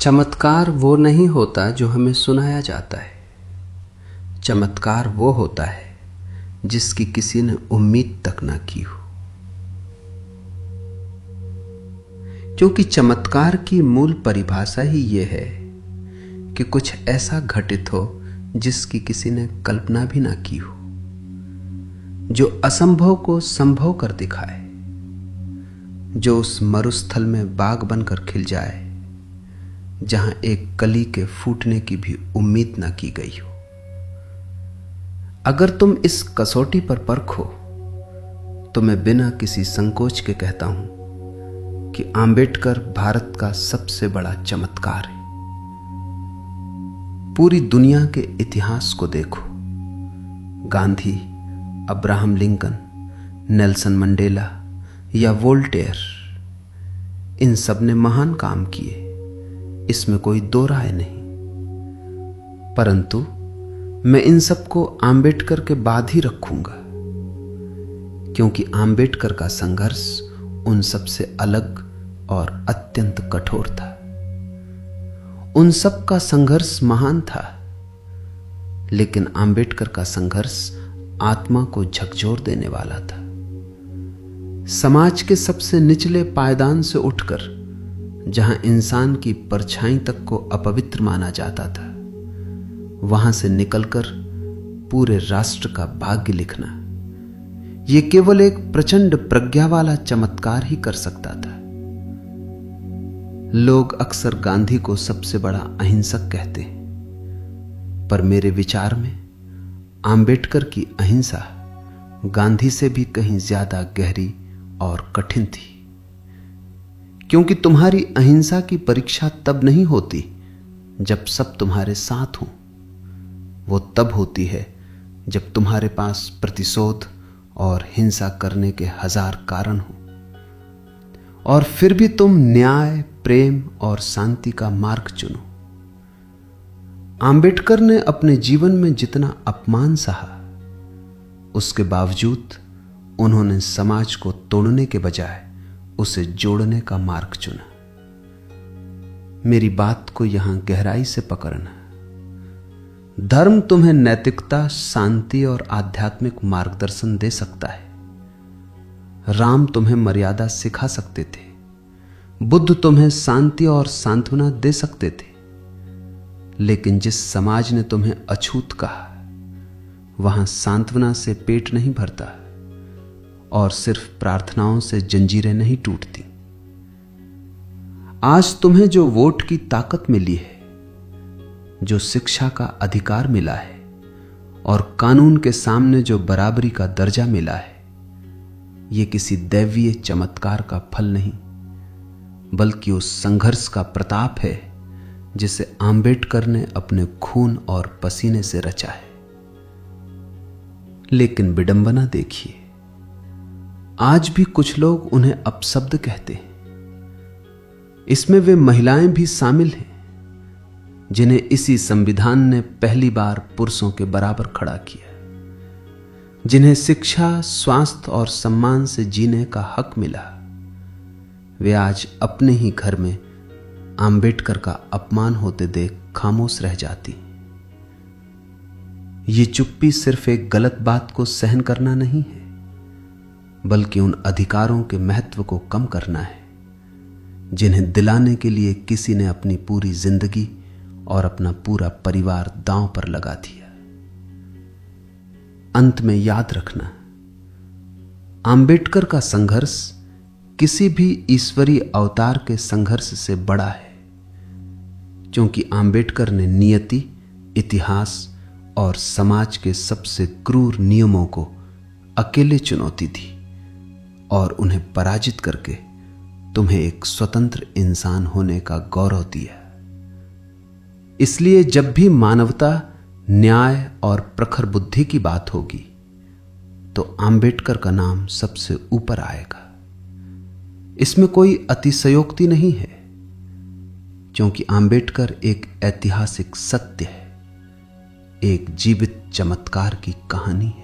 चमत्कार वो नहीं होता जो हमें सुनाया जाता है। चमत्कार वो होता है जिसकी किसी ने उम्मीद तक ना की हो। क्योंकि चमत्कार की मूल परिभाषा ही ये है कि कुछ ऐसा घटित हो जिसकी किसी ने कल्पना भी ना की हो, जो असंभव को संभव कर दिखाए, जो उस मरुस्थल में बाग बनकर खिल जाए जहां एक कली के फूटने की भी उम्मीद ना की गई हो। अगर तुम इस कसौटी पर परखो तो मैं बिना किसी संकोच के कहता हूं कि आंबेडकर भारत का सबसे बड़ा चमत्कार है। पूरी दुनिया के इतिहास को देखो, Gandhi, Abraham Lincoln, Nelson Mandela या वोल्टेयर, इन सब ने महान काम किए, इसमें कोई दो राय नहीं। परंतु मैं इन सबको आंबेडकर के बाद ही रखूंगा, क्योंकि आंबेडकर का संघर्ष उन सबसे अलग और अत्यंत कठोर था। उन सब का संघर्ष महान था, लेकिन आंबेडकर का संघर्ष आत्मा को झकझोर देने वाला था। समाज के सबसे निचले पायदान से उठकर जहां इंसान की परछाई तक को अपवित्र माना जाता था, वहां से निकलकर पूरे राष्ट्र का भाग्य लिखना, यह केवल एक प्रचंड प्रज्ञा वाला चमत्कार ही कर सकता था। लोग अक्सर गांधी को सबसे बड़ा अहिंसक कहते हैं, पर मेरे विचार में आंबेडकर की अहिंसा गांधी से भी कहीं ज्यादा गहरी और कठिन थी। क्योंकि तुम्हारी अहिंसा की परीक्षा तब नहीं होती जब सब तुम्हारे साथ हों, वो तब होती है जब तुम्हारे पास प्रतिशोध और हिंसा करने के 1000 कारण हो, और फिर भी तुम न्याय, प्रेम और शांति का मार्ग चुनो। आंबेडकर ने अपने जीवन में जितना अपमान सहा, उसके बावजूद उन्होंने समाज को तोड़ने के बजाय उसे जोड़ने का मार्ग चुना। मेरी बात को यहां गहराई से पकड़ना। धर्म तुम्हें नैतिकता, शांति और आध्यात्मिक मार्गदर्शन दे सकता है। राम तुम्हें मर्यादा सिखा सकते थे, बुद्ध तुम्हें शांति और सांत्वना दे सकते थे, लेकिन जिस समाज ने तुम्हें अछूत कहा, वहां सांत्वना से पेट नहीं भरता और सिर्फ प्रार्थनाओं से जंजीरें नहीं टूटती। आज तुम्हें जो वोट की ताकत मिली है, जो शिक्षा का अधिकार मिला है और कानून के सामने जो बराबरी का दर्जा मिला है, यह किसी दैवीय चमत्कार का फल नहीं, बल्कि उस संघर्ष का प्रताप है जिसे आंबेडकर ने अपने खून और पसीने से रचा है। लेकिन विडंबना देखिए, आज भी कुछ लोग उन्हें अपशब्द कहते हैं। इसमें वे महिलाएं भी शामिल हैं जिन्हें इसी संविधान ने पहली बार पुरुषों के बराबर खड़ा किया, जिन्हें शिक्षा, स्वास्थ्य और सम्मान से जीने का हक मिला। वे आज अपने ही घर में आंबेडकर का अपमान होते देख खामोश रह जाती। ये चुप्पी सिर्फ एक गलत बात को सहन करना नहीं है, बल्कि उन अधिकारों के महत्व को कम करना है जिन्हें दिलाने के लिए किसी ने अपनी पूरी जिंदगी और अपना पूरा परिवार दांव पर लगा दिया। अंत में याद रखना, आंबेडकर का संघर्ष किसी भी ईश्वरीय अवतार के संघर्ष से बड़ा है, क्योंकि आंबेडकर ने नियति, इतिहास और समाज के सबसे क्रूर नियमों को अकेले चुनौती दी और उन्हें पराजित करके तुम्हें एक स्वतंत्र इंसान होने का गौरव दिया। इसलिए जब भी मानवता, न्याय और प्रखर बुद्धि की बात होगी, तो आंबेडकर का नाम सबसे ऊपर आएगा। इसमें कोई अतिशयोक्ति नहीं है, क्योंकि आंबेडकर एक ऐतिहासिक सत्य है, एक जीवित चमत्कार की कहानी है।